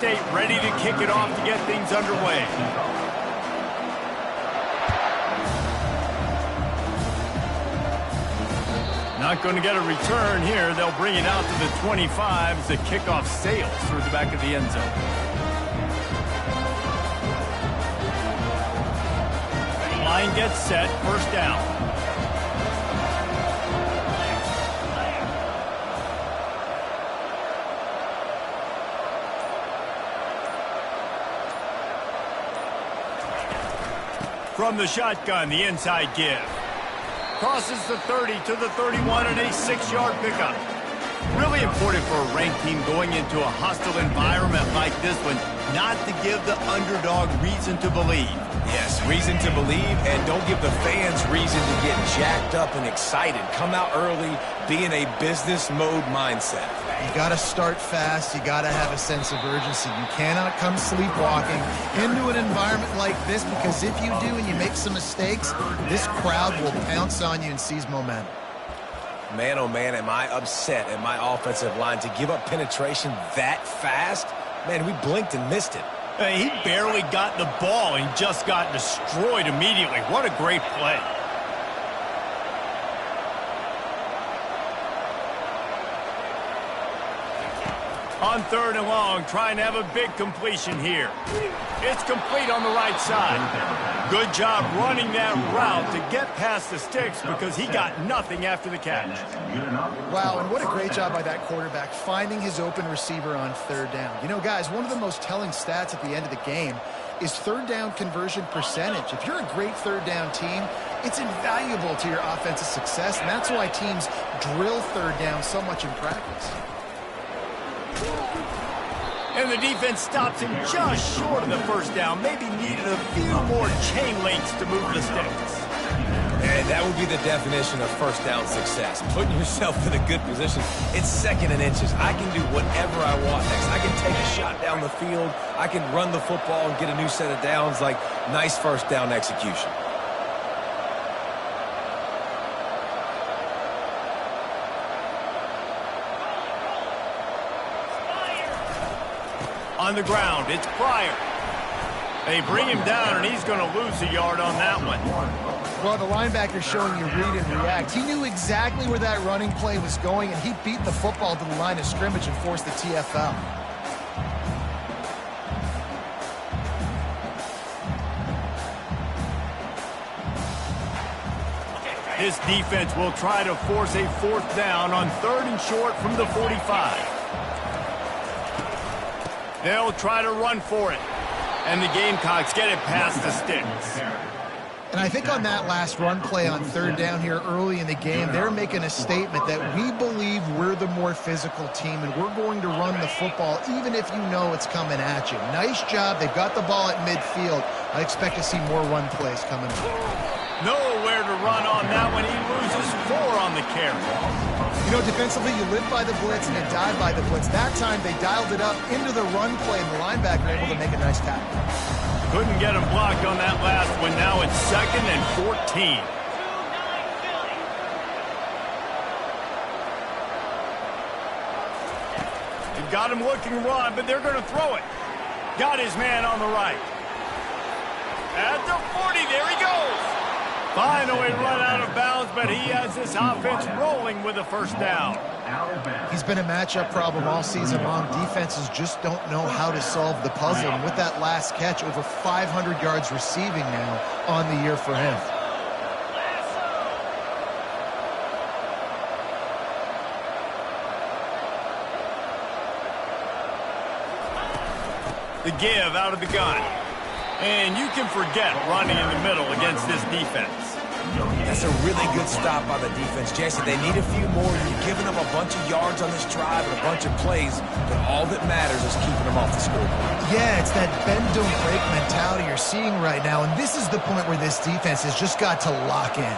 State ready to kick it off to get things underway. Not going to get a return here. They'll bring it out to the 25 as the kickoff sails through the back of the end zone. Line gets set, first down. From the shotgun, the inside give. Crosses the 30 to the 31 and a 6-yard pickup. Really important for a ranked team going into a hostile environment like this one, not to give the underdog reason to believe. Yes, reason to believe, and don't give the fans reason to get jacked up and excited. Come out early, be in a business mode mindset. You got to start fast. You got to have a sense of urgency. You cannot come sleepwalking into an environment like this, because if you do and you make some mistakes, this crowd will pounce on you and seize momentum. Man, oh man, am I upset at my offensive line to give up penetration that fast? Man, we blinked and missed it. He barely got the ball and just got destroyed immediately. What a great play. On 3rd and long, trying to have a big completion here. It's complete on the right side. Good job running that route to get past the sticks, because he got nothing after the catch. Wow, and what a great job by that quarterback, finding his open receiver on 3rd down. You know, guys, one of the most telling stats at the end of the game is 3rd down conversion percentage. If you're a great 3rd down team, it's invaluable to your offensive success, and that's why teams drill 3rd down so much in practice. And the defense stops him just short of the first down. Maybe needed a few more chain links to move the sticks. And that would be the definition of first down success. Putting yourself in a good position. It's 2nd and inches. I can do whatever I want next. I can take a shot down the field. I can run the football and get a new set of downs. Like, nice first down execution. On the ground, it's Pryor. They bring him down, and he's going to lose a yard on that one. Well, the linebacker's showing you read and react. He knew exactly where that running play was going, and he beat the football to the line of scrimmage and forced the TFL. This defense will try to force a 4th down on 3rd and short from the 45. They'll try to run for it. And the Gamecocks get it past the sticks. And I think on that last run play on 3rd down here early in the game, they're making a statement that we believe we're the more physical team, and we're going to run the football even if you know it's coming at you. Nice job. They've got the ball at midfield. I expect to see more run plays coming up. Nowhere to run on that one. He loses 4 on the carry. You know, defensively, you live by the blitz and you die by the blitz. That time, they dialed it up into the run play, and the linebacker able to make a nice tackle. Couldn't get him blocked on that last one. Now it's 2nd and 14. They've got him looking run, but they're going to throw it. Got his man on the right. At the 40, there he goes. Finally run out of bounds, but he has this offense rolling with a first down. He's been a matchup problem all season long. Defenses just don't know how to solve the puzzle. And with that last catch, over 500 yards receiving now on the year for him. The give out of the gun. And you can forget running in the middle against this defense. That's a really good stop by the defense, Jason. They need a few more. You've given up a bunch of yards on this drive and a bunch of plays, but all that matters is keeping them off the scoreboard. Yeah, it's that bend, don't break mentality you're seeing right now, and this is the point where this defense has just got to lock in.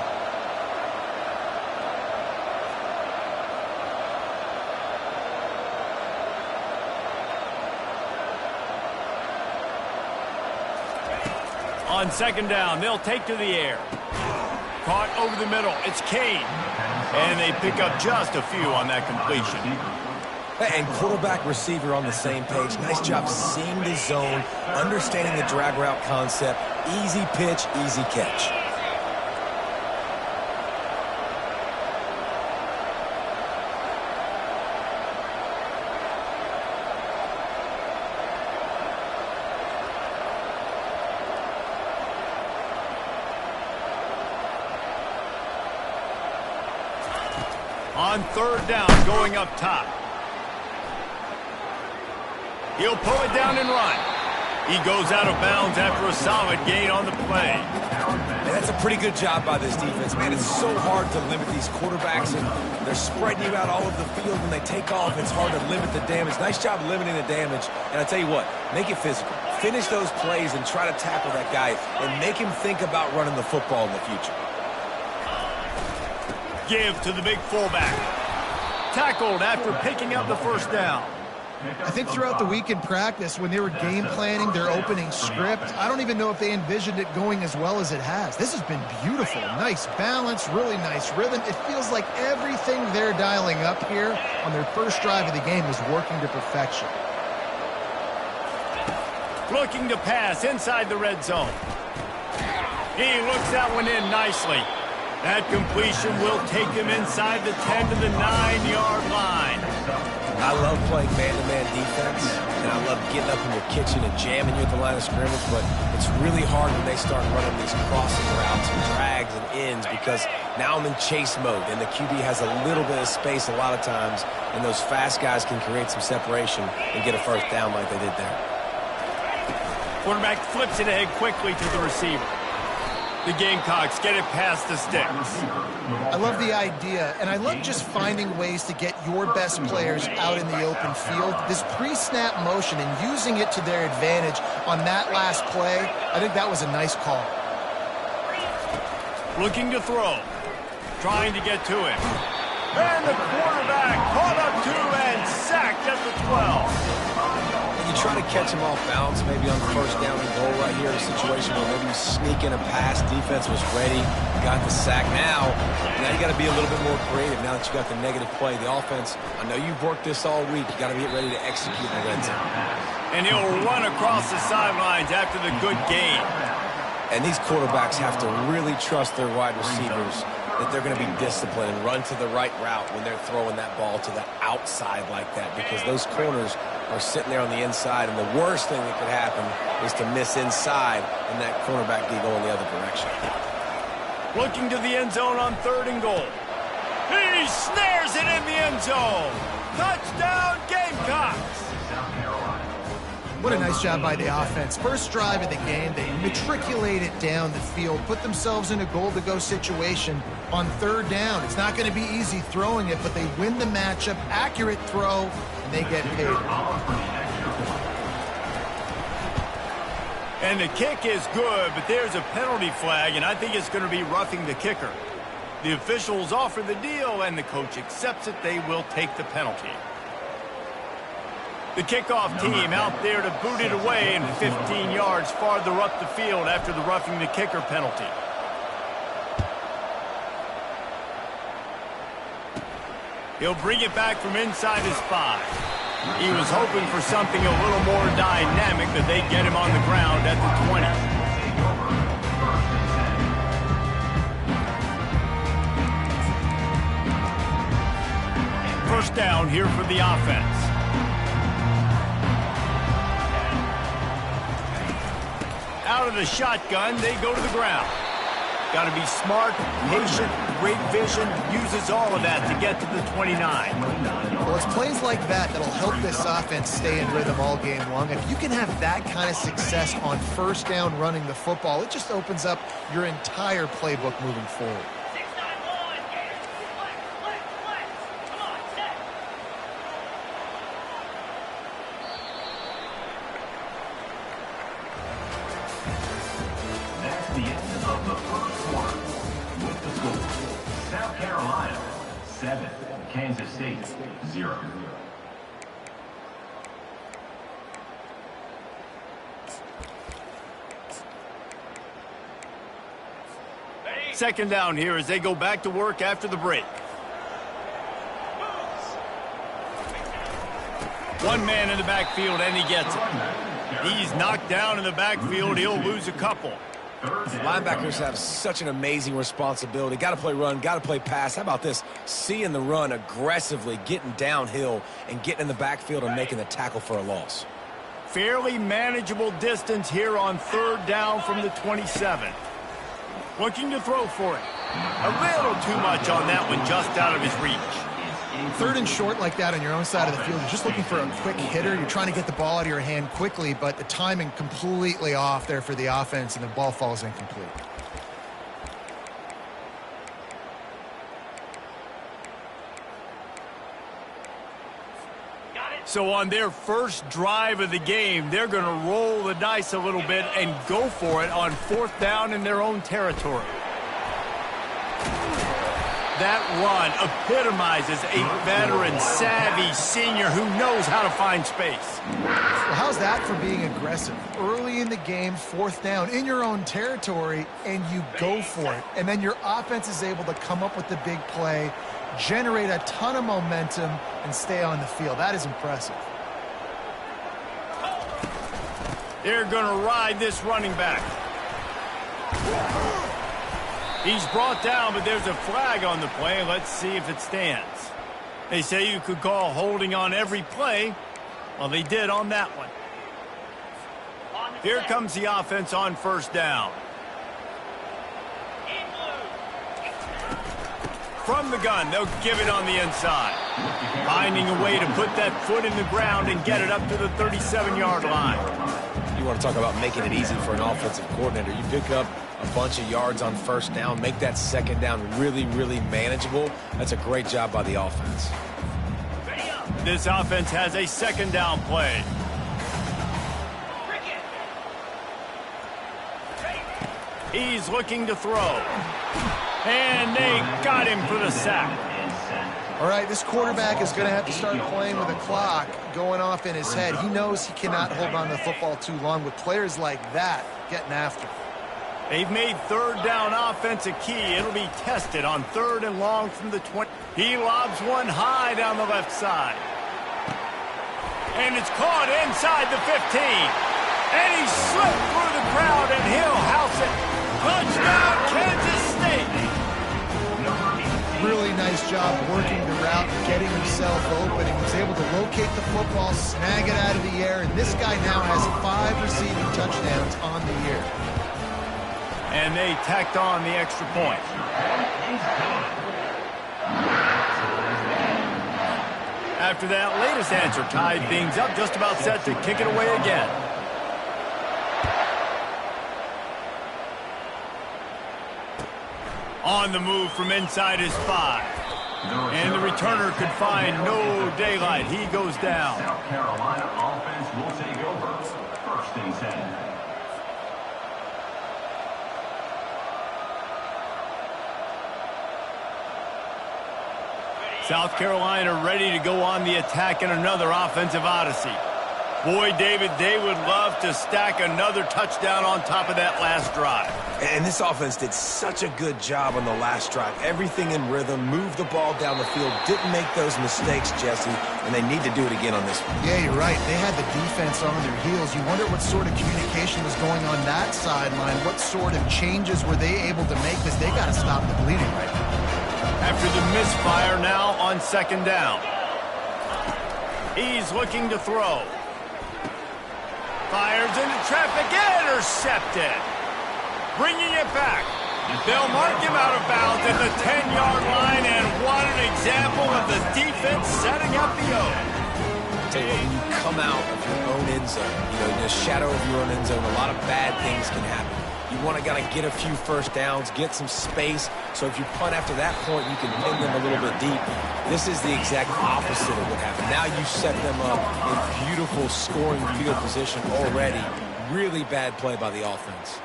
On 2nd down, they'll take to the air. Caught over the middle. It's Kane. And they pick up just a few on that completion. And quarterback, receiver on the same page. Nice job seeing the zone, understanding the drag route concept. Easy pitch, easy catch. On third down, going up top. He'll pull it down and run. He goes out of bounds after a solid gain on the play. And that's a pretty good job by this defense. Man, it's so hard to limit these quarterbacks, and they're spreading you out all over the field. When they take off, it's hard to limit the damage. Nice job limiting the damage. And I tell you what, make it physical. Finish those plays and try to tackle that guy and make him think about running the football in the future. Give to the big fullback. Tackled after picking up the first down. I think throughout the week in practice, when they were game planning their opening script, I don't even know if they envisioned it going as well as it has. This has been beautiful. Nice balance, really nice rhythm. It feels like everything they're dialing up here on their first drive of the game is working to perfection. Looking to pass inside the red zone. He looks that one in nicely. That completion will take him inside the 10 to the 9-yard line. I love playing man-to-man defense, and I love getting up in your kitchen and jamming you at the line of scrimmage, but it's really hard when they start running these crossing routes and drags and ends because now I'm in chase mode, and the QB has a little bit of space a lot of times, and those fast guys can create some separation and get a first down like they did there. Quarterback flips it ahead quickly to the receiver. The Gamecocks get it past the sticks. I love the idea, and I love just finding ways to get your best players out in the open field. This pre-snap motion and using it to their advantage on that last play, I think that was a nice call. Looking to throw. Trying to get to him. And the quarterback caught up to and sacked at the 12. You try to catch him off balance, maybe on the first down and goal right here in a situation where maybe you sneak in a pass, defense was ready, got the sack. Now you got to be a little bit more creative now that you got the negative play. The offense, I know you've worked this all week. You got to get ready to execute in the red zone. And he'll run across the sidelines after the good gain. And these quarterbacks have to really trust their wide receivers that they're going to be disciplined and run to the right route when they're throwing that ball to the outside like that, because those corners are sitting there on the inside, and the worst thing that could happen is to miss inside and that cornerback be going the other direction. Looking to the end zone on third and goal. He snares it in the end zone. Touchdown, Gamecocks. What a nice job by the offense. First drive of the game, they matriculated down the field, put themselves in a goal-to-go situation on third down. It's not going to be easy throwing it, but they win the matchup, accurate throw, and they get paid. And the kick is good, but there's a penalty flag, and I think it's going to be roughing the kicker. The officials offer the deal, and the coach accepts it. They will take the penalty. The kickoff team out there to boot it away and 15 yards farther up the field after the roughing the kicker penalty. He'll bring it back from inside his 5. He was hoping for something a little more dynamic, but they get him on the ground at the 20. First down here for the offense. Out of the shotgun, they go to the ground. Got to be smart, patient, great vision, uses all of that to get to the 29. Well, it's plays like that that'll help this offense stay in rhythm all game long. If you can have that kind of success on first down running the football, it just opens up your entire playbook moving forward. The end of the first quarter with the score: South Carolina 7, Kansas State 0. Second down here as they go back to work after the break. One man in the backfield, and he gets it. He's knocked down in the backfield. He'll lose a couple. Linebackers have such an amazing responsibility. Got to play run, got to play pass. How about this? Seeing the run aggressively, getting downhill, and getting in the backfield and making the tackle for a loss. Fairly manageable distance here on third down from the 27. Looking to throw for it. A little too much on that one, just out of his reach. Third and short like that on your own side of the field, you're just looking for a quick hitter. You're trying to get the ball out of your hand quickly, but the timing completely off there for the offense, and the ball falls incomplete. So on their first drive of the game, they're going to roll the dice a little bit and go for it on fourth down in their own territory. That run epitomizes a veteran, savvy senior who knows how to find space. Well, how's that for being aggressive? Early in the game, fourth down, in your own territory, and you go for it. And then your offense is able to come up with the big play, generate a ton of momentum, and stay on the field. That is impressive. They're going to ride this running back. He's brought down, but there's a flag on the play. Let's see if it stands. They say you could call holding on every play. Well, they did on that one. Here comes the offense on first down. From the gun, they'll give it on the inside. Finding a way to put that foot in the ground and get it up to the 37-yard line. You want to talk about making it easy for an offensive coordinator. You pick up a bunch of yards on first down, make that second down really, really manageable. That's a great job by the offense. This offense has a second down play. He's looking to throw. And they got him for the sack. All right, this quarterback is going to have to start playing with a clock going off in his head. He knows he cannot hold on to the football too long with players like that getting after him. They've made third down offense a key. It'll be tested on third and long from the 20. He lobs one high down the left side. And it's caught inside the 15. And he slipped through the crowd, and he'll house it. Touchdown, Kansas State. Really nice job working the route, getting himself open. He was able to locate the football, snag it out of the air, and this guy now has 5 receiving touchdowns on the year. And they tacked on the extra point. After that latest answer tied things up, just about set to kick it away again. On the move from inside his 5. And the returner could find no daylight. He goes down. South Carolina offense will take over. First and 10. South Carolina ready to go on the attack in another offensive odyssey. Boy, David, they would love to stack another touchdown on top of that last drive. And this offense did such a good job on the last drive. Everything in rhythm, moved the ball down the field, didn't make those mistakes, Jesse, and they need to do it again on this one. Yeah, you're right. They had the defense on their heels. You wonder what sort of communication was going on that sideline. What sort of changes were they able to make? Because they got to stop the bleeding right now. After the misfire now on second down. He's looking to throw. Fires into traffic, intercepted. Bringing it back. They'll mark him out of bounds at the 10-yard line, and what an example of the defense setting up the O. Tell you what, when you come out of your own end zone, in the shadow of your own end zone, a lot of bad things can happen. You want to get a few first downs, get some space, so if you punt after that point, you can pin them a little bit deep. This is the exact opposite of what happened. Now you set them up in beautiful scoring field position already. Really bad play by the offense.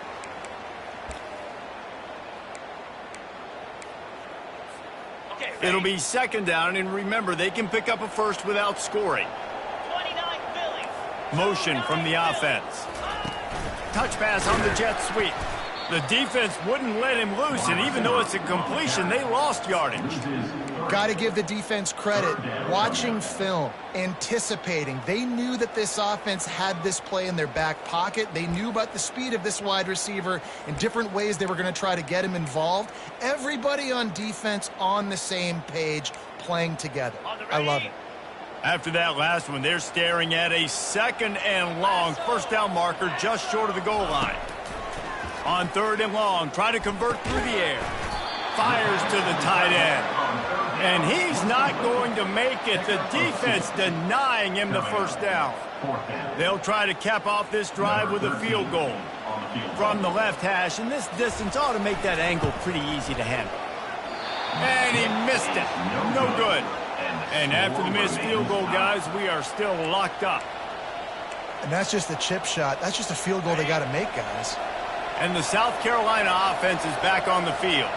It'll be second down, and remember, they can pick up a first without scoring. Motion from the offense. Touch pass on the jet sweep. The defense wouldn't let him loose, and even though it's a completion, they lost yardage. Got to give the defense credit. Watching film, anticipating. They knew that this offense had this play in their back pocket. They knew about the speed of this wide receiver and different ways they were going to try to get him involved. Everybody on defense on the same page, playing together. I love it. After that last one, they're staring at a 2nd and long first down marker just short of the goal line. On 3rd and long, trying to convert through the air. Fires to the tight end. And he's not going to make it. The defense denying him the first down. They'll try to cap off this drive with a field goal from the left hash. And this distance ought to make that angle pretty easy to handle. And he missed it. No good. And after the missed field goal, guys, we are still locked up. And that's just a chip shot. That's just a field goal they got to make, guys. And the South Carolina offense is back on the field.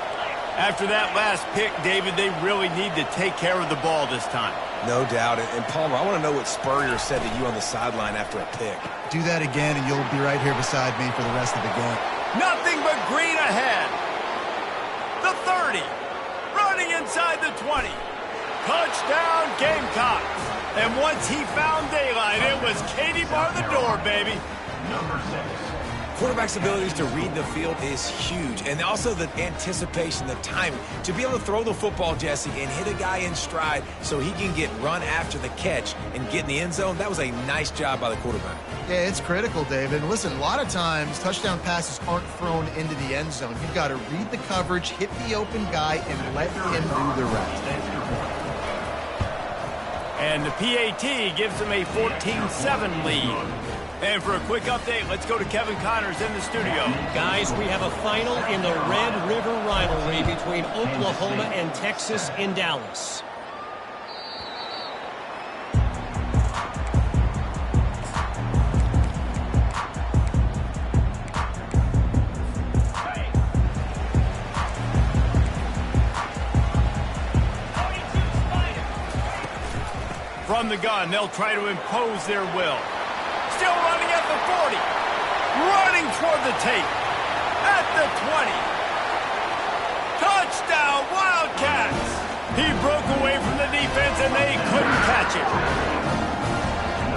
After that last pick, David, they really need to take care of the ball this time. No doubt. And Palmer, I want to know what Spurrier said to you on the sideline after a pick. Do that again, and you'll be right here beside me for the rest of the game. Nothing but green ahead. The 30. Running inside the 20. Touchdown, Gamecocks. And once he found daylight, it was Katie bar the door, baby. Number 6. Quarterback's abilities to read the field is huge. And also the anticipation, the timing. To be able to throw the football, Jesse, and hit a guy in stride so he can get run after the catch and get in the end zone, that was a nice job by the quarterback. Yeah, it's critical, David. Listen, a lot of times touchdown passes aren't thrown into the end zone. You've got to read the coverage, hit the open guy, and let him do the rest. And the PAT gives them a 14-7 lead. And for a quick update, let's go to Kevin Connors in the studio. Guys, we have a final in the Red River rivalry between Oklahoma and Texas in Dallas. From the gun, they'll try to impose their will. Still running at the 40. Running toward the tape. At the 20. Touchdown, Wildcats! He broke away from the defense and they couldn't catch it.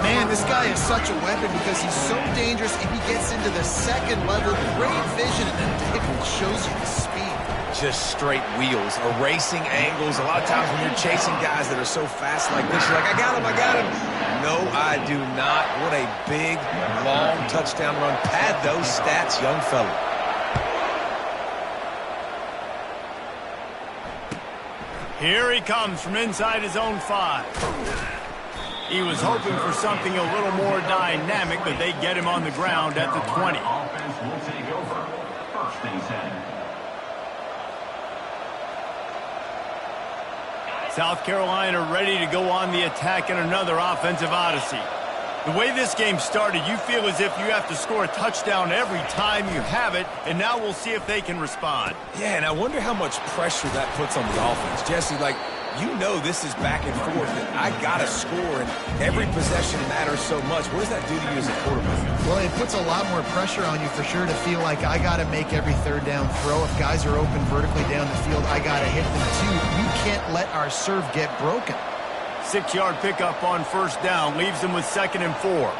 Man, this guy is such a weapon because he's so dangerous and he gets into the second level. Great vision, and then David shows you the speed. Just straight wheels, erasing angles. A lot of times when you're chasing guys that are so fast like this, you're like, I got him, I got him. No, I do not. What a big, long touchdown run. Pad those stats, young fella. Here he comes from inside his own 5. He was hoping for something a little more dynamic, but they get him on the ground at the 20. Offense will take over. First and 10. South Carolina ready to go on the attack in another offensive odyssey. The way this game started, you feel as if you have to score a touchdown every time you have it, and now we'll see if they can respond. Yeah, and I wonder how much pressure that puts on the offense. Jesse, like, you know this is back and forth, and I got to score, and every possession matters so much. What does that do to you as a quarterback? Well, it puts a lot more pressure on you for sure to feel like I got to make every third down throw. If guys are open vertically down the field, I got to hit them too. We can't let our serve get broken. 6-yard pickup on first down leaves them with 2nd and 4.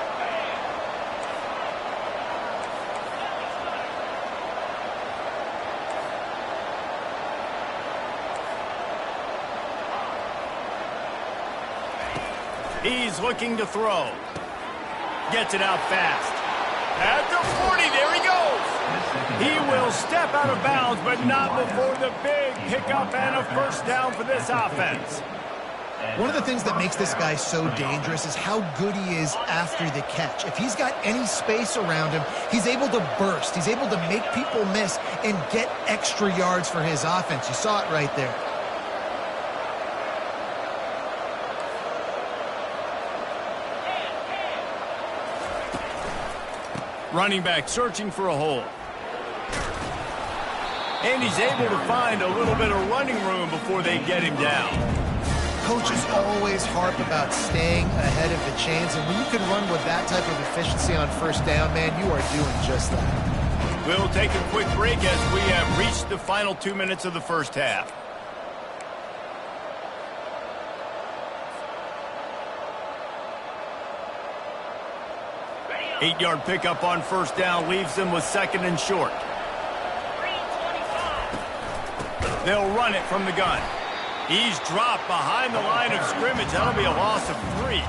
He's looking to throw. Gets it out fast. At the 40, there he goes. He will step out of bounds, but not before the big pickup and a first down for this offense. One of the things that makes this guy so dangerous is how good he is after the catch. If he's got any space around him, he's able to burst. He's able to make people miss and get extra yards for his offense. You saw it right there. Running back searching for a hole. And he's able to find a little bit of running room before they get him down. Coaches always harp about staying ahead of the chains, and when you can run with that type of efficiency on first down, man, you are doing just that. We'll take a quick break as we have reached the final 2 minutes of the first half. Eight-yard pickup on first down leaves them with second and short. They'll run it from the gun. He's dropped behind the line of scrimmage. That'll be a loss of 3.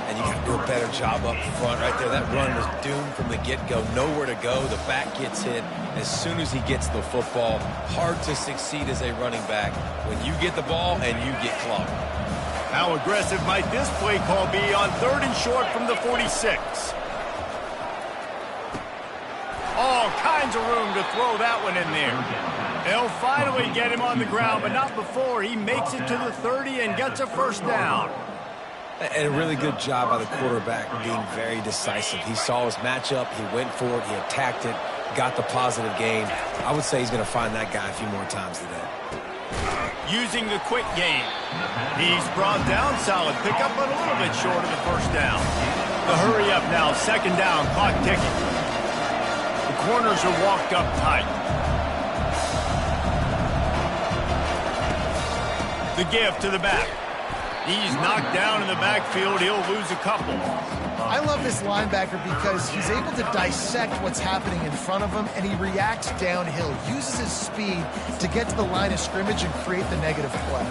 And you got to do a better job up front right there. That run was doomed from the get-go. Nowhere to go. The back gets hit as soon as he gets the football. Hard to succeed as a running back when you get the ball and you get clogged. How aggressive might this play call be on third and short from the 46? All kinds of room to throw that one in there. They'll finally get him on the ground, but not before he makes it to the 30 and gets a first down. And a really good job by the quarterback being very decisive. He saw his matchup, he went for it, he attacked it, got the positive gain. I would say he's going to find that guy a few more times today. Using the quick game. He's brought down, solid pickup, but a little bit short of the first down. The hurry up now, second down, clock ticking. The corners are walked up tight. The give to the back. He's knocked down in the backfield. He'll lose a couple. I love this linebacker because he's able to dissect what's happening in front of him, and he reacts downhill, uses his speed to get to the line of scrimmage and create the negative play.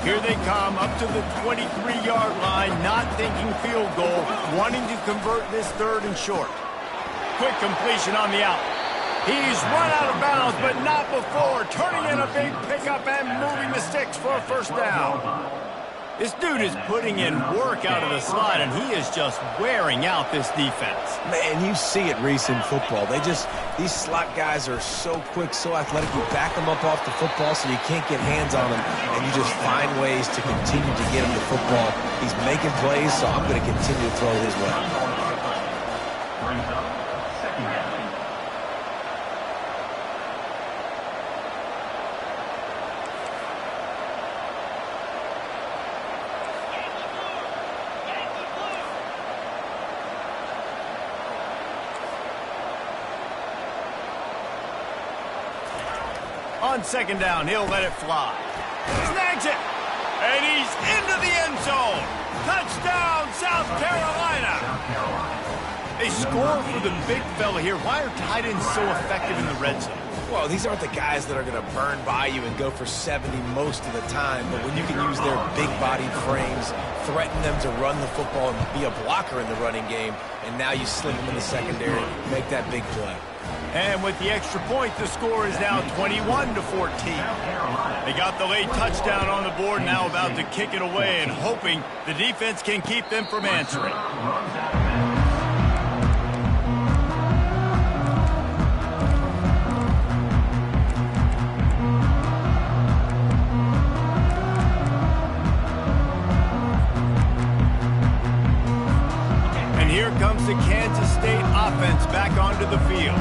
Here they come up to the 23-yard line, not thinking field goal, wanting to convert this third and short. Quick completion on the out. He's run out of bounds, but not before. Turning in a big pickup and moving the sticks for a first down. This dude is putting in work out of the slot, and he is just wearing out this defense. Man, you see it, Reese, in football. These slot guys are so quick, so athletic. You back them up off the football so you can't get hands on them, and you just find ways to continue to get him the football. He's making plays, so I'm going to continue to throw his way. Brings up second down. On second down, he'll let it fly. Snags it, and he's into the end zone. Touchdown, South Carolina. They score for the big fella here. Why are tight ends so effective in the red zone? Well, these aren't the guys that are going to burn by you and go for 70 most of the time, but when you can use their big-bodied frames, threaten them to run the football and be a blocker in the running game, and now you sling them in the secondary, make that big play. And with the extra point, the score is now 21-14. They got the late touchdown on the board, now about to kick it away and hoping the defense can keep them from answering. And here comes the Kansas State offense back onto the field.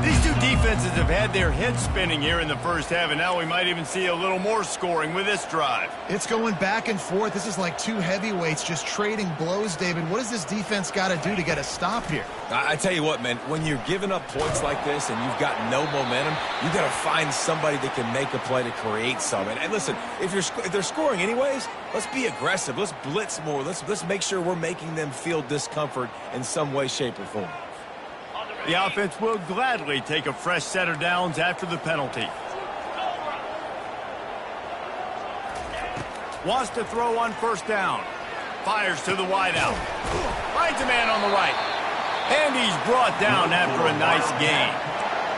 These two defenses have had their heads spinning here in the first half, and now we might even see a little more scoring with this drive. It's going back and forth. This is like two heavyweights just trading blows, David. What does this defense got to do to get a stop here? I tell you what, man, when you're giving up points like this and you've got no momentum, you got to find somebody that can make a play to create some. And listen, if they're scoring anyways, let's be aggressive. Let's blitz more. Let's make sure we're making them feel discomfort in some way, shape, or form. The offense will gladly take a fresh set of downs after the penalty. Wants to throw on first down. Fires to the wideout. Finds a man on the right. And he's brought down after a nice gain.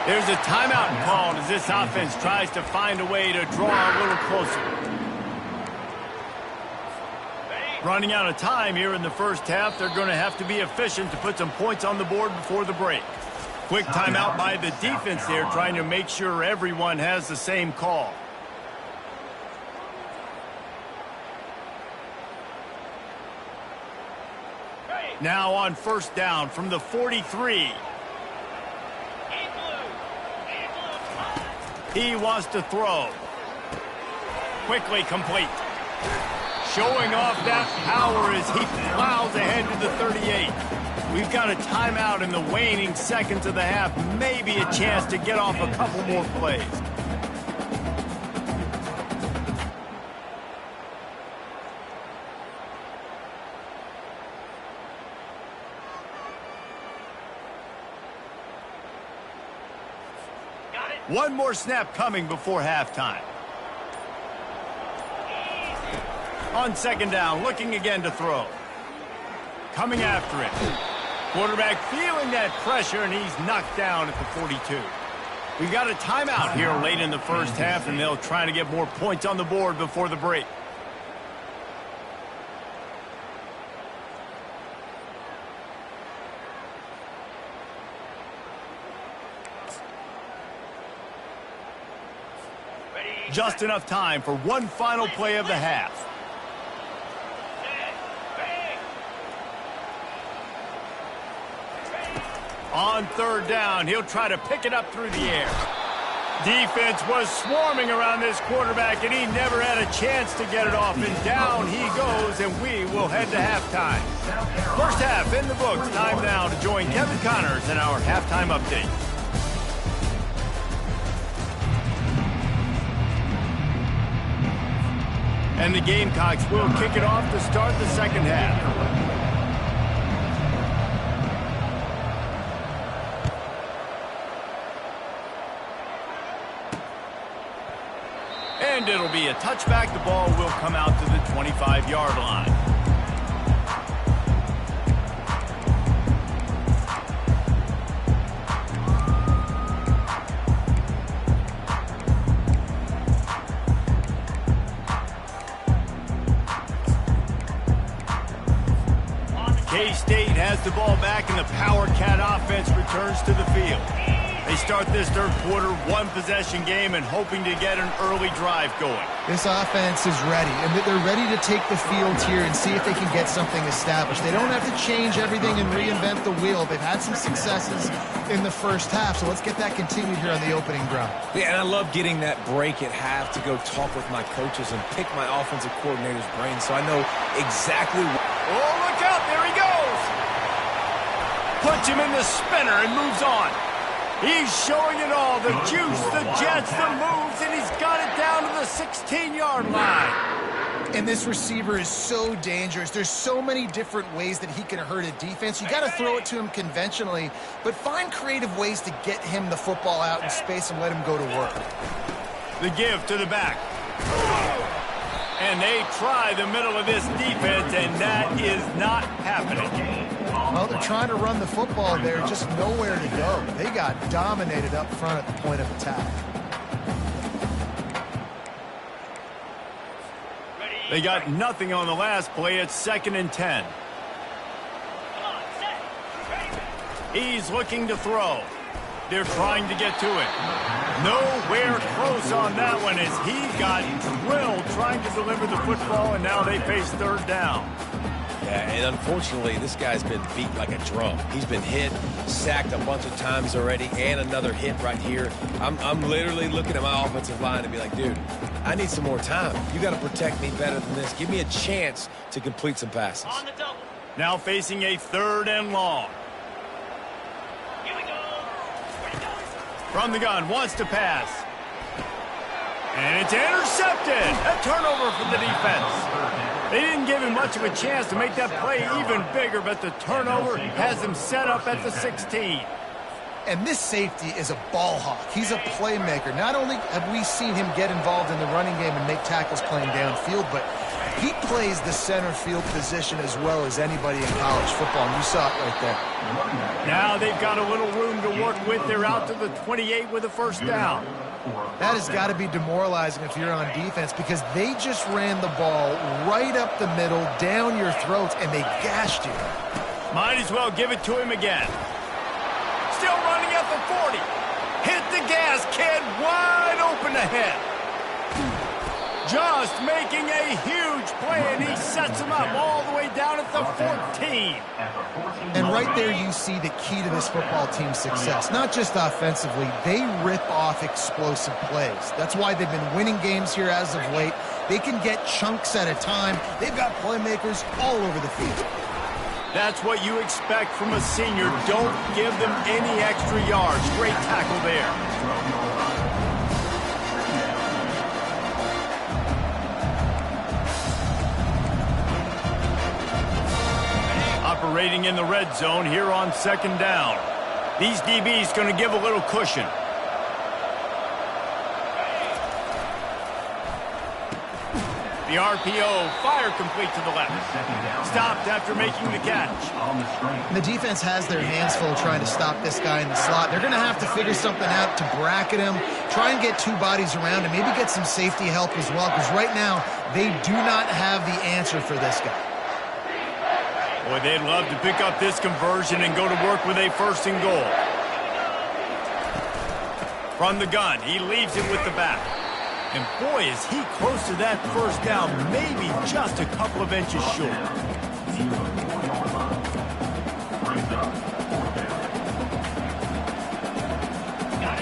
There's a timeout called as this offense tries to find a way to draw a little closer. Running out of time here in the first half, they're going to have to be efficient to put some points on the board before the break. Quick timeout by the defense there, trying to make sure everyone has the same call. Now on first down from the 43. He wants to throw. Quickly complete. Showing off that power as he plows ahead to the 38. We've got a timeout in the waning seconds of the half. Maybe a chance to get off a couple more plays. One more snap coming before halftime. On second down, looking again to throw. Coming after it. Quarterback feeling that pressure, and he's knocked down at the 42. We've got a timeout here late in the first half, and they'll try to get more points on the board before the break. Just enough time for one final play of the half. On third down, he'll try to pick it up through the air. Defense was swarming around this quarterback, and he never had a chance to get it off. And down he goes, and we will head to halftime. First half in the books. Time now to join Kevin Connors in our halftime update. And the Gamecocks will kick it off to start the second half. And it'll be a touchback. The ball will come out to the 25-yard line. K-State has the ball back, and the Power Cat offense returns to the field. They start this third quarter one-possession game and hoping to get an early drive going. This offense is ready, and they're ready to take the field here and see if they can get something established. They don't have to change everything and reinvent the wheel. They've had some successes in the first half, so let's get that continued here on the opening drive. Yeah, and I love getting that break at half to go talk with my coaches and pick my offensive coordinator's brain so I know exactly what... Oh, look out! There he goes! Puts him in the spinner and moves on. He's showing it all, the juice, the jets, the moves, and he's got it down to the 16-yard line. And this receiver is so dangerous. There's so many different ways that he can hurt a defense. You got to throw it to him conventionally, but find creative ways to get him the football out in space and let him go to work. The give to the back. And they try the middle of this defense, and that is not happening. Well, they're trying to run the football there, just nowhere to go. They got dominated up front at the point of attack. They got nothing on the last play. It's 2nd and 10. He's looking to throw. They're trying to get to it. Nowhere close on that one as he got drilled trying to deliver the football, and now they face third down. Yeah, and unfortunately, this guy's been beat like a drum. He's been hit, sacked a bunch of times already, and another hit right here. I'm literally looking at my offensive line and be like, dude, I need some more time. You got to protect me better than this. Give me a chance to complete some passes. On the double. Now facing a 3rd and long. Here we go. From the gun, wants to pass. And it's intercepted. A turnover from the defense. They didn't give him much of a chance to make that play even bigger, but the turnover has him set up at the 16. And this safety is a ball hawk. He's a playmaker. Not only have we seen him get involved in the running game and make tackles playing downfield, but he plays the center field position as well as anybody in college football, and you saw it right there. Now they've got a little room to work with. They're out to the 28 with a first down. That has got to be demoralizing if you're on defense because they just ran the ball right up the middle, down your throats, and they gashed you. Might as well give it to him again. Still running at the 40. Hit the gas, kid. Wide open ahead. Just making a huge play, and he sets him up all the way down at the 14. And right there you see the key to this football team's success. Not just offensively, they rip off explosive plays. That's why they've been winning games here as of late. They can get chunks at a time. They've got playmakers all over the field. That's what you expect from a senior. Don't give them any extra yards. Great tackle there. Operating in the red zone here on second down. These DBs going to give a little cushion. The RPO, fire complete to the left. Stopped after making the catch. The defense has their hands full trying to stop this guy in the slot. They're going to have to figure something out to bracket him, try and get two bodies around him, maybe get some safety help as well, because right now they do not have the answer for this guy. Boy, they'd love to pick up this conversion and go to work with a first and goal. From the gun, he leaves it with the back. And boy, is he close to that first down, maybe just a couple of inches short.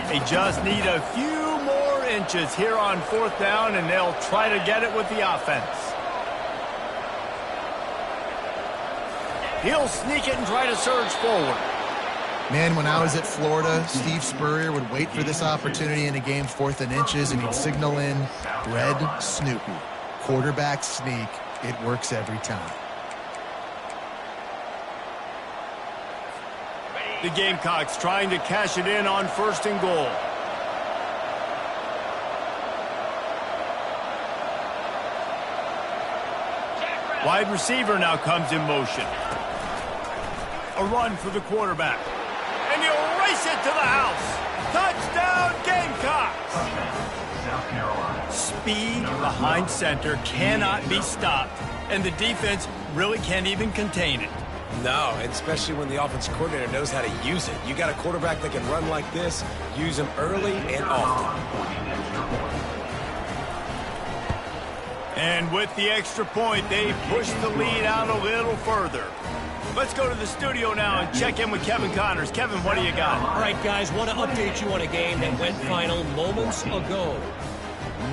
They just need a few more inches here on fourth down, and they'll try to get it with the offense. He'll sneak it and try to surge forward. Man, when I was at Florida, Steve Spurrier would wait for this opportunity in a game, 4th and inches, and he'd signal in Red Snoopy. Quarterback sneak. It works every time. The Gamecocks trying to cash it in on first and goal. Wide receiver now comes in motion. A run for the quarterback. And he'll race it to the house. Touchdown, Gamecocks! South Carolina. Speed behind center cannot be stopped. And the defense really can't even contain it. No, and especially when the offense coordinator knows how to use it. You got a quarterback that can run like this, use them early and often. And with the extra point, they push the lead out a little further. Let's go to the studio now and check in with Kevin Connors. Kevin, what do you got? All right, guys, want to update you on a game that went final moments ago.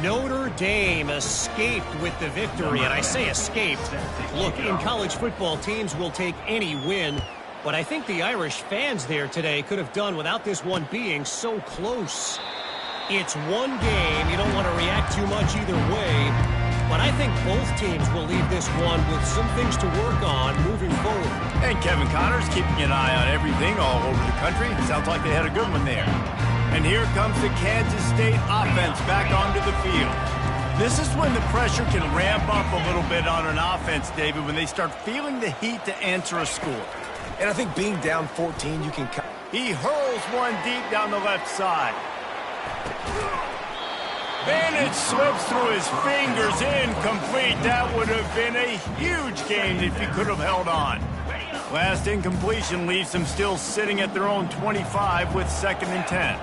Notre Dame escaped with the victory, and I say escaped. Look, in college football, teams will take any win, but I think the Irish fans there today could have done without this one being so close. It's one game. You don't want to react too much either way. But I think both teams will leave this one with some things to work on moving forward. And Kevin Connors keeping an eye on everything all over the country. Sounds like they had a good one there. And here comes the Kansas State offense back onto the field. This is when the pressure can ramp up a little bit on an offense, David, when they start feeling the heat to answer a score. And I think being down 14, you can... He hurls one deep down the left side. And it slips through his fingers, incomplete. That would have been a huge gain if he could have held on. Last incompletion leaves them still sitting at their own 25 with 2nd and 10.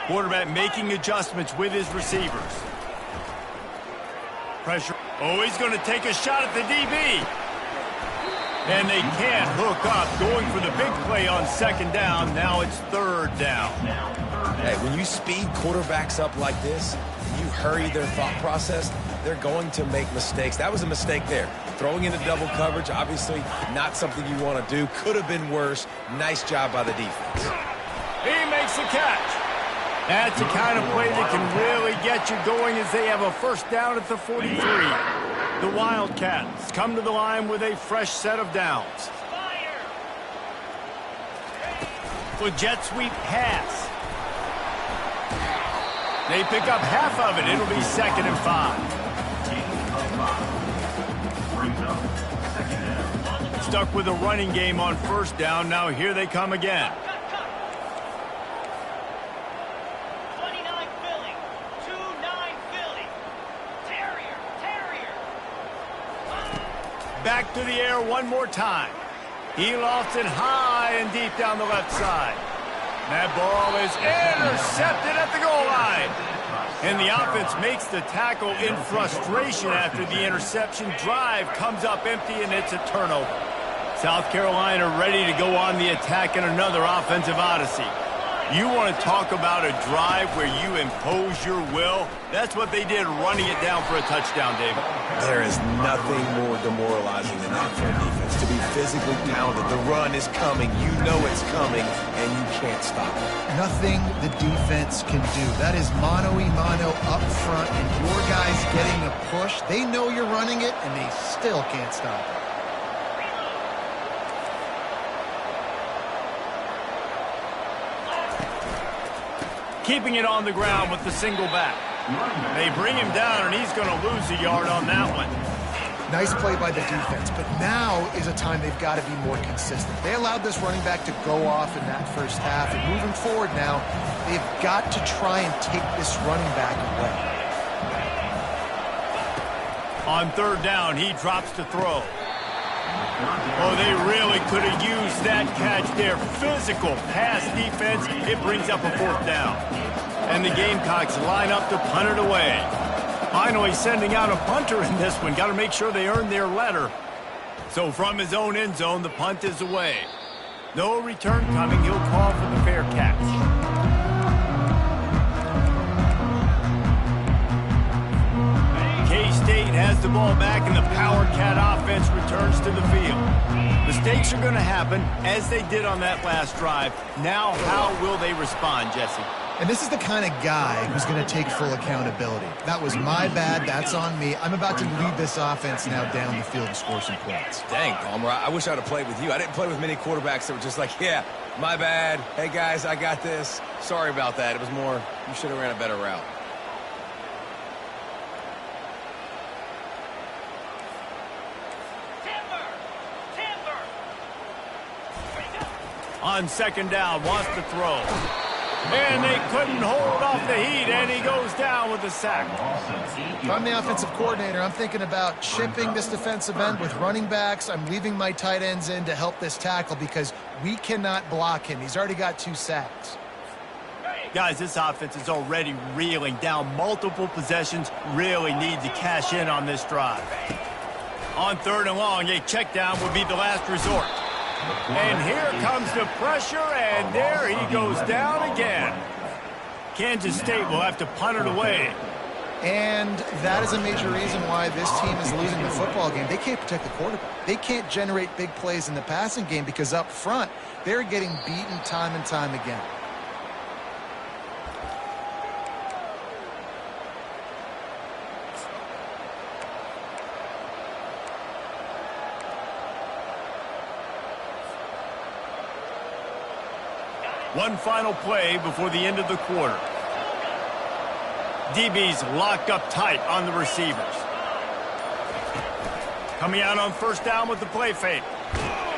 Quarterback making adjustments with his receivers. Pressure. Oh, he's going to take a shot at the DB. And they can't hook up, going for the big play on 2nd down. Now it's 3rd down. Hey, when you speed quarterbacks up like this, you hurry their thought process, they're going to make mistakes. That was a mistake there. Throwing into double coverage, obviously not something you want to do. Could have been worse. Nice job by the defense. He makes the catch. That's the kind of play that can really get you going as they have a 1st down at the 43. The Wildcats come to the line with a fresh set of downs. With jet sweep pass. They pick up half of it. It'll be 2nd and 5. Stuck with a running game on 1st down. Now here they come again. Back to the air one more time. He lofts it high and deep down the left side. That ball is intercepted at the goal line. And the offense makes the tackle in frustration after the interception. Drive comes up empty, and it's a turnover. South Carolina ready to go on the attack in another offensive odyssey. You want to talk about a drive where you impose your will? That's what they did running it down for a touchdown, David. There is nothing more demoralizing than that for a defense. To be physically pounded, the run is coming, you know it's coming, and you can't stop it. Nothing the defense can do. That is mano-a-mano up front, and your guys getting a push. They know you're running it, and they still can't stop it. Keeping it on the ground with the single back. They bring him down, and he's going to lose a yard on that one. Nice play by the defense, but now is a time they've got to be more consistent. They allowed this running back to go off in that first half, and moving forward now, they've got to try and take this running back away. On third down, he drops to throw. Oh, they really could have used that catch there. Physical pass defense. It brings up a fourth down. And the Gamecocks line up to punt it away. Finally sending out a punter in this one. Got to make sure they earn their letter. So from his own end zone, the punt is away. No return coming. He'll call for the fair catch. K-State has the ball back, and the Power Cat offense returns to the field. Mistakes are going to happen, as they did on that last drive. Now, how will they respond, Jesse? And this is the kind of guy who's going to take full accountability. That was my bad. That's on me. I'm about to lead this offense now down the field to score some points. Dang, Palmer, I wish I would have played with you. I didn't play with many quarterbacks that were just like, yeah, my bad. Hey, guys, I got this. Sorry about that. It was more, you should have ran a better route. On second down, wants to throw. And they couldn't hold off the heat, and he goes down with the sack. If I'm the offensive coordinator, I'm thinking about chipping this defensive end with running backs. I'm leaving my tight ends in to help this tackle because we cannot block him. He's already got 2 sacks. Guys, this offense is already reeling down multiple possessions. Really need to cash in on this drive. On third and long, a check down would be the last resort. And here comes the pressure, and there he goes down again. Kansas State will have to punt it away. And that is a major reason why this team is losing the football game. They can't protect the quarterback. They can't generate big plays in the passing game because up front, they're getting beaten time and time again. One final play before the end of the quarter. DB's locked up tight on the receivers. Coming out on first down with the play fake.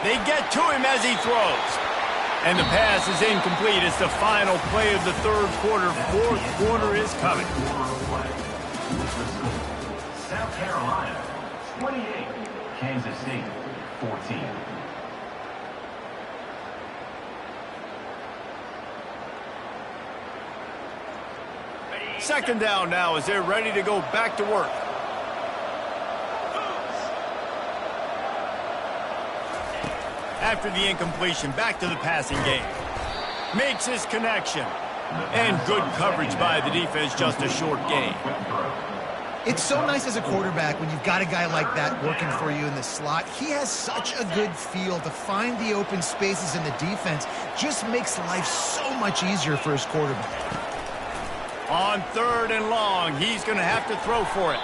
They get to him as he throws. And the pass is incomplete. It's the final play of the third quarter. Fourth quarter is coming. South Carolina, 28. Kansas State, 14. Second down now as they're ready to go back to work. After the incompletion, back to the passing game. Makes his connection. And good coverage by the defense, just a short gain. It's so nice as a quarterback when you've got a guy like that working for you in the slot. He has such a good feel to find the open spaces in the defense. Just makes life so much easier for his quarterback. On third and long, he's going to have to throw for it.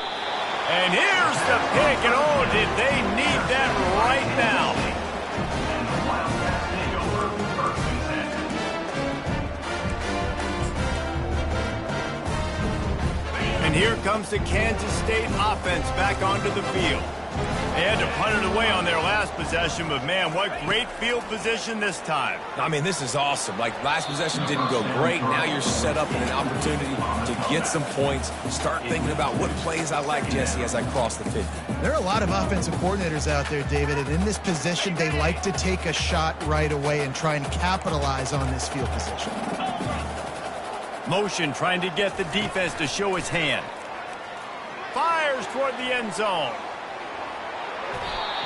And here's the pick, and oh, did they need that right now. And here comes the Kansas State offense back onto the field. They had to punt it away on their last possession, but man, what great field position this time. I mean, this is awesome. Like, last possession didn't go great. Now you're set up in an opportunity to get some points. Start thinking about what plays I like, Jesse, as I cross the 50. There are a lot of offensive coordinators out there, David, and in this position, they like to take a shot right away and try and capitalize on this field position. Motion trying to get the defense to show his hand. Fires toward the end zone.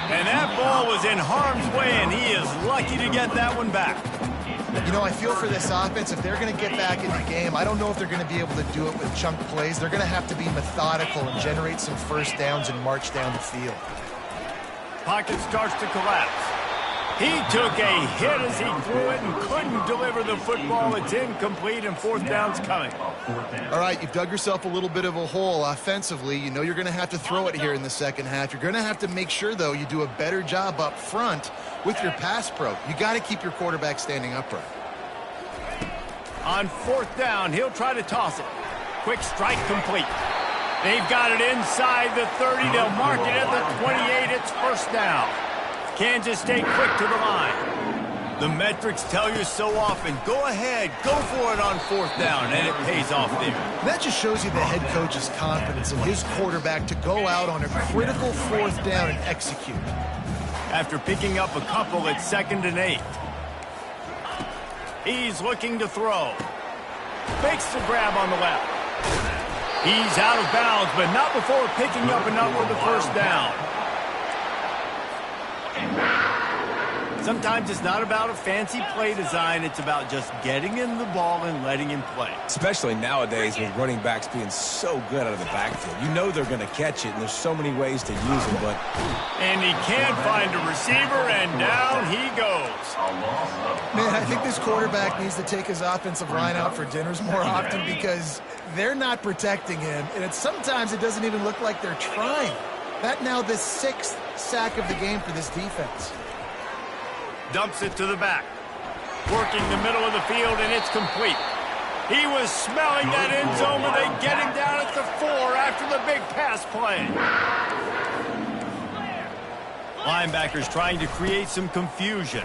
And that ball was in harm's way, and he is lucky to get that one back. You know, I feel for this offense. If they're going to get back in the game, I don't know if they're going to be able to do it with chunk plays. They're going to have to be methodical and generate some first downs and march down the field. Pocket starts to collapse. He took a hit as he threw it and couldn't deliver the football. It's incomplete and fourth down's coming. All right, you've dug yourself a little bit of a hole offensively. You know you're going to have to throw it here in the second half. You're going to have to make sure, though, you do a better job up front with your pass pro. You got to keep your quarterback standing upright. On fourth down, he'll try to toss it. Quick strike complete. They've got it inside the 30. They'll mark it at the 28. It's first down. Kansas State quick to the line. The metrics tell you so often, go ahead, go for it on fourth down, and it pays off there. That just shows you the head coach's confidence in his quarterback to go out on a critical fourth down and execute. After picking up a couple at 2nd and 8. He's looking to throw. Fakes the grab on the left. He's out of bounds, but not before picking up enough for the first down. Sometimes it's not about a fancy play design. It's about just getting him the ball and letting him play. Especially nowadays with running backs being so good out of the backfield. You know they're going to catch it, and there's so many ways to use them. But And he can't find a receiver, and down he goes. Man, I think this quarterback needs to take his offensive line out for dinners more often because they're not protecting him. And sometimes it doesn't even look like they're trying. That now the 6th sack of the game for this defense. Dumps it to the back. Working the middle of the field, and it's complete. He was smelling that end zone, but they get him down at the 4 after the big pass play. Linebackers trying to create some confusion.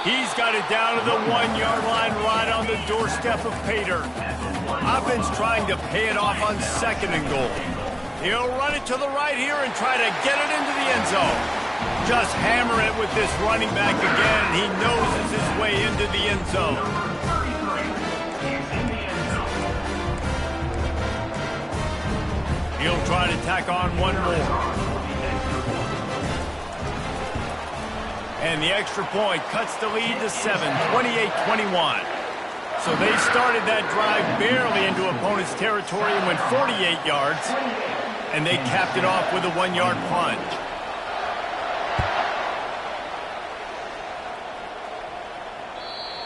He's got it down to the 1-yard line right on the doorstep of Pater. Offense trying to pay it off on 2nd and goal. He'll run it to the right here and try to get it into the end zone. Just hammer it with this running back again, and he noses his way into the end zone. He'll try to tack on one more. And the extra point cuts the lead to 7, 28-21. So they started that drive barely into opponent's territory and went 48 yards, and they capped it off with a 1-yard plunge.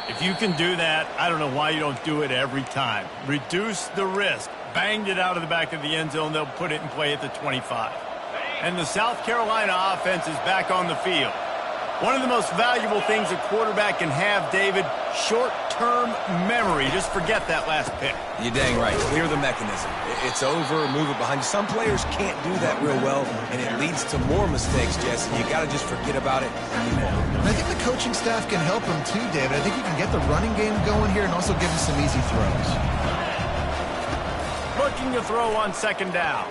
If you can do that, I don't know why you don't do it every time. Reduce the risk. Banged it out of the back of the end zone. They'll put it in play at the 25. And the South Carolina offense is back on the field. One of the most valuable things a quarterback can have, David, short-term memory. Just forget that last pick. you're dang right. Clear the mechanism. It's over. Move it behind you. Some players can't do that real well, and it leads to more mistakes, Jesse. You got to just forget about it and move on. And I think the coaching staff can help him too, David. I think you can get the running game going here and also give him some easy throws. Looking to throw on 2nd down.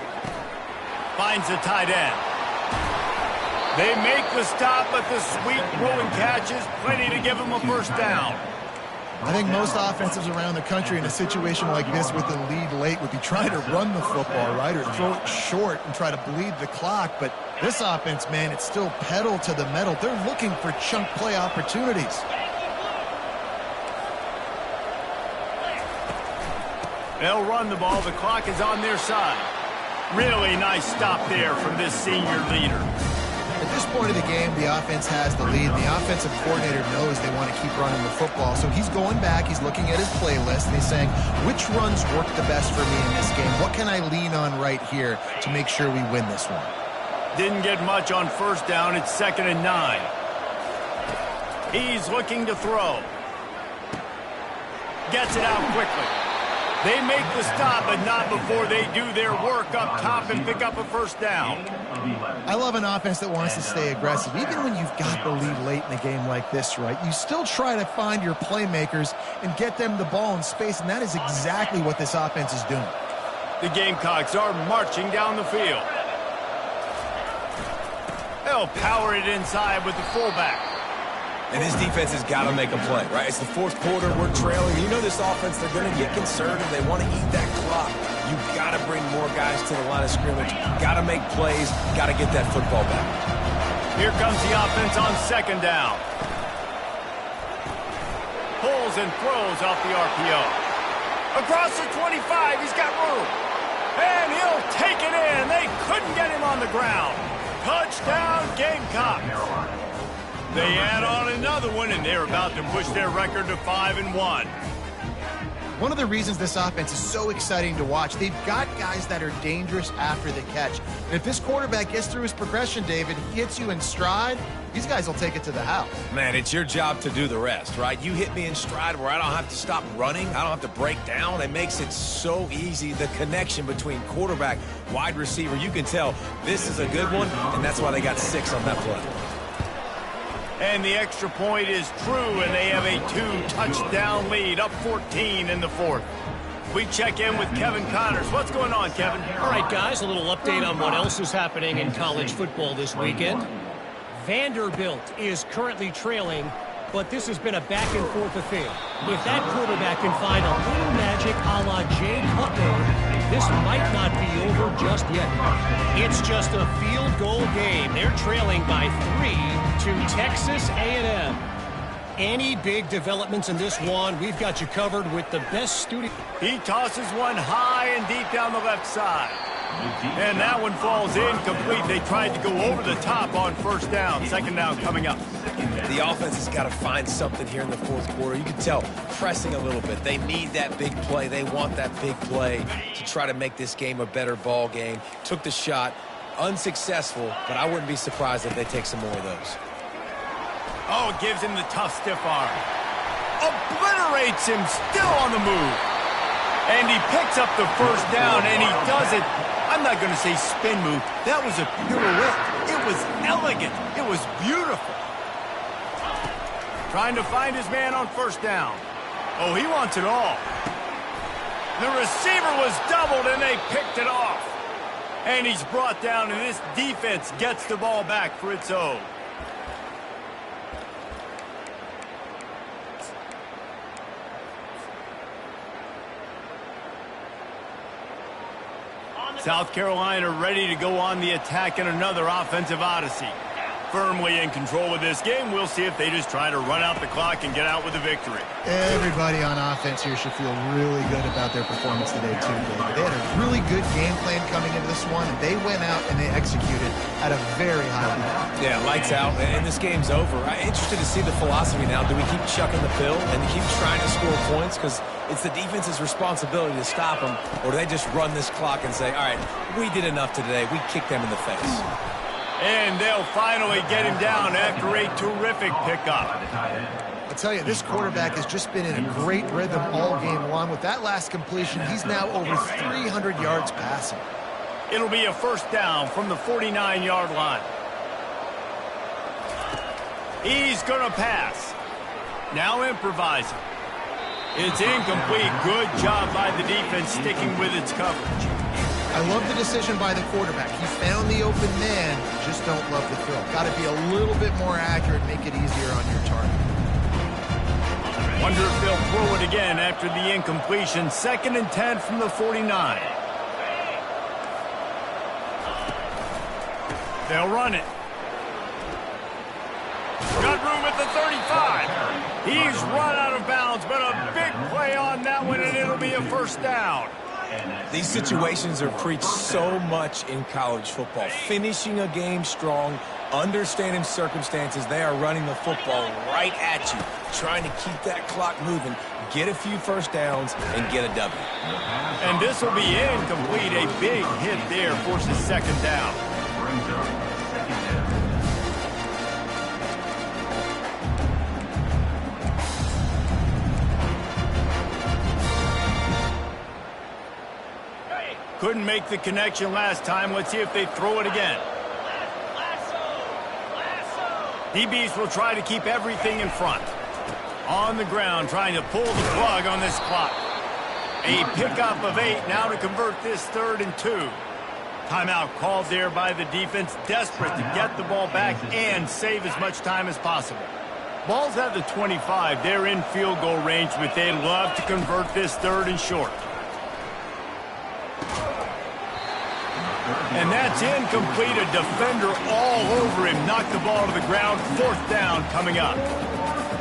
Finds the tight end. They make the stop, but the sweet throwing catch is plenty to give them a first down. I think most offensives around the country in a situation like this with the lead late would be trying to run the football, right, or throw it short and try to bleed the clock. But this offense, man, it's still pedal to the metal. They're looking for chunk play opportunities. They'll run the ball. The clock is on their side. Really nice stop there from this senior leader. At this point of the game, the offense has the lead. The offensive coordinator knows they want to keep running the football. So he's going back, he's looking at his playlist, and he's saying, which runs work the best for me in this game? What can I lean on right here to make sure we win this one? Didn't get much on first down. It's 2nd and 9. He's looking to throw. Gets it out quickly. They make the stop, but not before they do their work up top and pick up a first down. I love an offense that wants to stay aggressive. Even when you've got the lead late in a game like this, right, you still try to find your playmakers and get them the ball in space, and that is exactly what this offense is doing. The Gamecocks are marching down the field. They'll power it inside with the fullback. And this defense has got to make a play, right? It's the fourth quarter. We're trailing. You know this offense, they're going to get conservative. They want to eat that clock. You've got to bring more guys to the line of scrimmage. Got to make plays. Got to get that football back. Here comes the offense on 2nd down. Pulls and throws off the RPO. Across the 25, he's got room. And he'll take it in. They couldn't get him on the ground. Touchdown, Gamecock. They add on another one, and they're about to push their record to 5-1. One of the reasons this offense is so exciting to watch, they've got guys that are dangerous after the catch. And if this quarterback gets through his progression, David, he hits you in stride, these guys will take it to the house. Man, it's your job to do the rest, right? You hit me in stride where I don't have to stop running. I don't have to break down. It makes it so easy. The connection between quarterback, wide receiver, you can tell this is a good one, and that's why they got 6 on that play. And the extra point is true, and they have a 2-touchdown lead, up 14 in the 4th. We check in with Kevin Connors. What's going on, Kevin? All right, guys, a little update on what else is happening in college football this weekend. Vanderbilt is currently trailing, but this has been a back-and-forth affair. If that quarterback can find a little magic a la Jay Cutler, this might not be over just yet. It's just a field goal game. They're trailing by 3 to Texas A&M. Any big developments in this one, we've got you covered with the best studio. He tosses one high and deep down the left side. And that one falls incomplete. They tried to go over the top on first down. Second down coming up. The offense has got to find something here in the 4th quarter. You can tell pressing a little bit. They need that big play. They want that big play to try to make this game a better ball game. Took the shot. Unsuccessful, but I wouldn't be surprised if they take some more of those. Oh, gives him the tough stiff arm. Obliterates him, still on the move. And he picks up the first down, and he does it. I'm not going to say spin move. That was a pirouette. It was elegant. It was beautiful. Trying to find his man on first down. Oh, he wants it all. The receiver was doubled, and they picked it off. And he's brought down, and this defense gets the ball back for its own. South Carolina ready to go on the attack in another offensive odyssey. Firmly in control of this game. We'll see if they just try to run out the clock and get out with a victory. Everybody on offense here should feel really good about their performance today, too, David. They had a really good game plan coming into this one, and they went out and they executed at a very high level. Yeah, lights out, and this game's over. I'm interested to see the philosophy now. Do we keep chucking the pill and keep trying to score points? Because it's the defense's responsibility to stop them, or do they just run this clock and say, all right, we did enough today. We kicked them in the face. And they'll finally get him down after a terrific pickup. I'll tell you, this quarterback has just been in a great rhythm all game long. With that last completion, he's now over 300 yards passing. It'll be a first down from the 49-yard line. He's going to pass. Now improvising. It's incomplete. Good job by the defense sticking with its coverage. I love the decision by the quarterback. He found the open man, just don't love the throw. Got to be a little bit more accurate, make it easier on your target. Wonder if they'll throw it again after the incompletion. 2nd and 10 from the 49. They'll run it. Got room at the 35. He's run out of bounds, but a big play on that one, and it'll be a first down. These situations are preached so much in college football. Finishing a game strong, understanding circumstances. They are running the football right at you, trying to keep that clock moving, get a few first downs, and get a W. And this will be incomplete. A big hit there forces second down. Couldn't make the connection last time. Let's see if they throw it again. DBs will try to keep everything in front. On the ground, trying to pull the plug on this clock. A pickup of 8 now to convert this 3rd and 2. Timeout called there by the defense, desperate to get the ball back and save as much time as possible. Ball's at the 25. They're in field goal range, but they'd love to convert this 3rd and short. And that's incomplete. A defender all over him. Knocked the ball to the ground. 4th down coming up.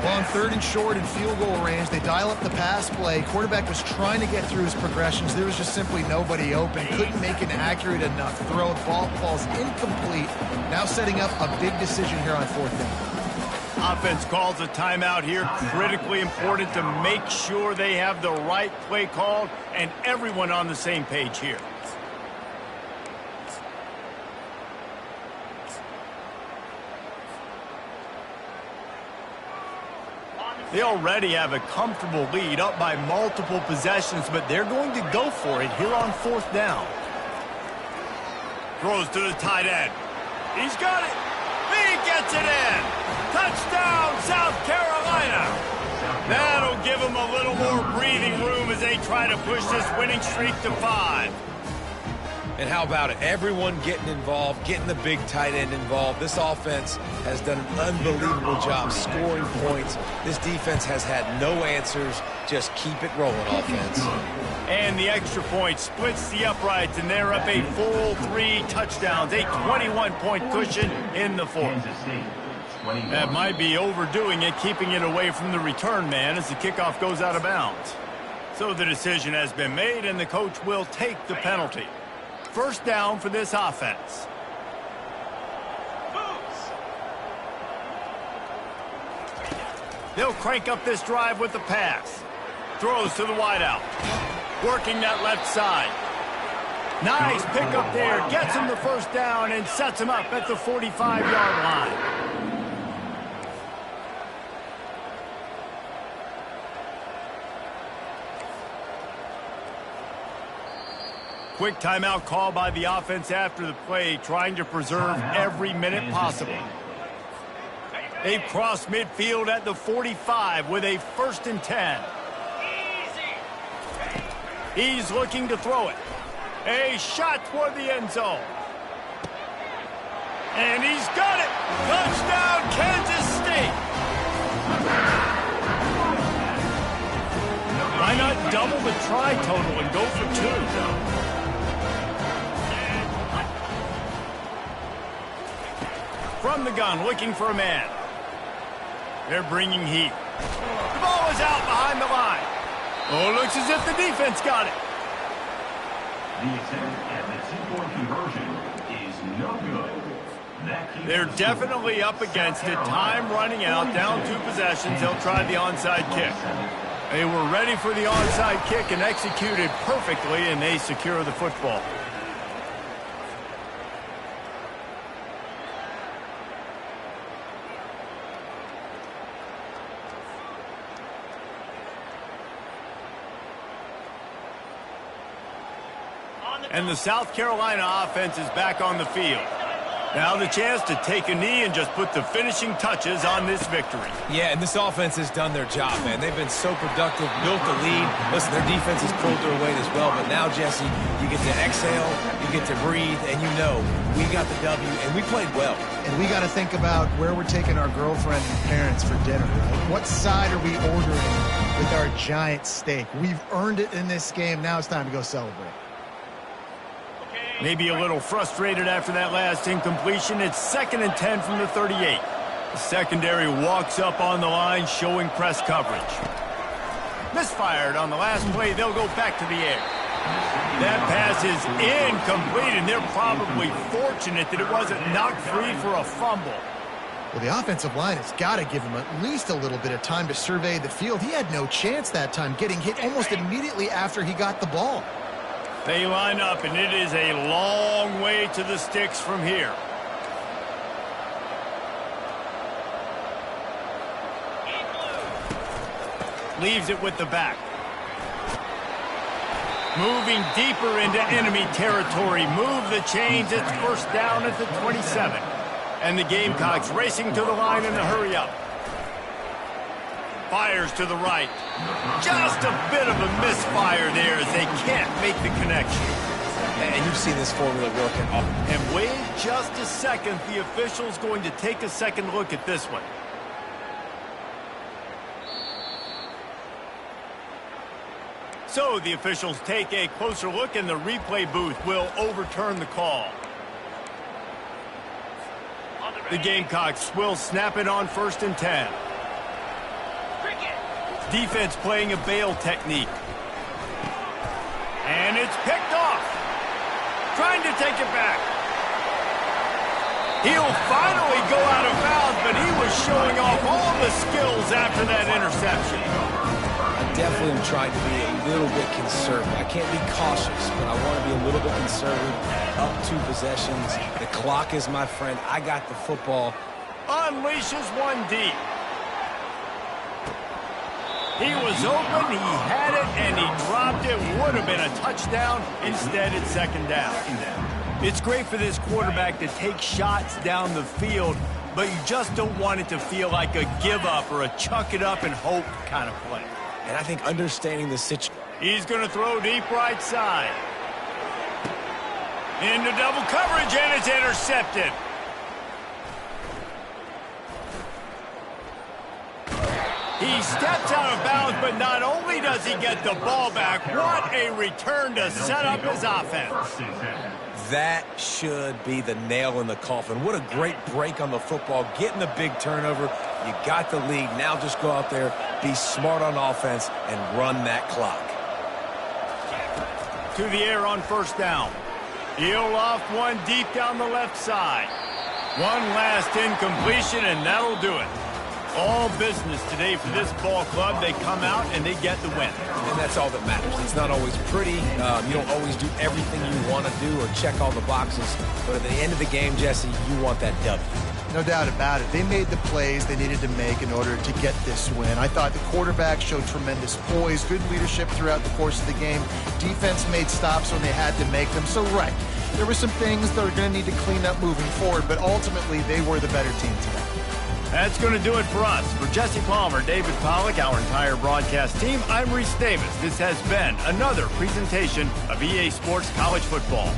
Well, on 3rd and short and field goal range, they dial up the pass play. Quarterback was trying to get through his progressions. There was just simply nobody open. Couldn't make an accurate enough throw. The ball falls incomplete. Now setting up a big decision here on 4th down. Offense calls a timeout here. Critically important to make sure they have the right play called and everyone on the same page here. They already have a comfortable lead, up by multiple possessions, but they're going to go for it here on 4th down. Throws to the tight end. He's got it. He gets it in. Touchdown, South Carolina. That'll give them a little more breathing room as they try to push this winning streak to 5. And how about it? Everyone getting involved, getting the big tight end involved. This offense has done an unbelievable job scoring points. This defense has had no answers. Just keep it rolling, offense. And the extra point splits the uprights, and they're up a full 3 touchdowns, a 21-point cushion in the 4th. That might be overdoing it, keeping it away from the return man as the kickoff goes out of bounds. So the decision has been made, and the coach will take the penalty. 1st down for this offense. They'll crank up this drive with the pass. Throws to the wideout. Working that left side. Nice pickup there. Gets him the 1st down and sets him up at the 45-yard line. Quick timeout call by the offense after the play, trying to preserve every minute possible. They've crossed midfield at the 45 with a 1st and 10. He's looking to throw it. A shot toward the end zone. And he's got it. Touchdown, Kansas State. Why not double the try total and go for 2? From the gun, looking for a man. They're bringing heat. The ball is out behind the line. Oh, looks as if the defense got it. The attempt at the 2-point conversion is no good. They're definitely up against it. Time running out, down 2 possessions. They'll try the onside kick. They were ready for the onside kick and executed perfectly, and they secure the football. And the South Carolina offense is back on the field. Now the chance to take a knee and just put the finishing touches on this victory. Yeah, and this offense has done their job, man. They've been so productive, built the lead. Listen, their defense has pulled their weight as well. But now, Jesse, you get to exhale, you get to breathe, and you know we got the W, and we played well. And we got to think about where we're taking our girlfriend and parents for dinner, right? What side are we ordering with our giant steak? We've earned it in this game. Now it's time to go celebrate. Maybe a little frustrated after that last incompletion. It's 2nd and 10 from the 38. The secondary walks up on the line, showing press coverage. Misfired on the last play. They'll go back to the air. That pass is incomplete, and they're probably fortunate that it wasn't knocked free for a fumble. Well, the offensive line has got to give him at least a little bit of time to survey the field. He had no chance that time, getting hit almost immediately after he got the ball. They line up, and it is a long way to the sticks from here. Leaves it with the back. Moving deeper into enemy territory. Move the chains. It's 1st down at the 27. And the Gamecocks racing to the line in a hurry up. Fires to the right. Just a bit of a misfire there as they can't make the connection. And you've seen this formula working. And wait just a second. The official's going to take a second look at this one. So the officials take a closer look, and the replay booth will overturn the call. The Gamecocks will snap it on 1st and 10. Defense playing a bail technique. And it's picked off. Trying to take it back. He'll finally go out of bounds, but he was showing off all the skills after that interception. I definitely am trying to be a little bit conservative. I can't be cautious, but I want to be a little bit conservative. Up 2 possessions. The clock is my friend. I got the football. Unleashes one deep. He was open, he had it, and he dropped it. Would have been a touchdown. Instead, it's second down. It's great for this quarterback to take shots down the field, but you just don't want it to feel like a give-up or a chuck-it-up-and-hope kind of play. And I think understanding the situation. He's going to throw deep right side. Into double coverage, and it's intercepted. He steps out of bounds, but not only does he get the ball back, what a return to set up his offense. That should be the nail in the coffin. What a great break on the football, getting the big turnover. You got the lead. Now just go out there, be smart on offense, and run that clock. To the air on first down. He'll loft one deep down the left side. One last incompletion, and that'll do it. All business today for this ball club. They come out and they get the win. And that's all that matters. It's not always pretty. You don't always do everything you want to do or check all the boxes. But at the end of the game, Jesse, you want that W. No doubt about it. They made the plays they needed to make in order to get this win. I thought the quarterback showed tremendous poise, good leadership throughout the course of the game. Defense made stops when they had to make them. So, right, there were some things that are going to need to clean up moving forward, but ultimately they were the better team today. That's going to do it for us. For Jesse Palmer, David Pollack, our entire broadcast team, I'm Reese Davis. This has been another presentation of EA Sports College Football.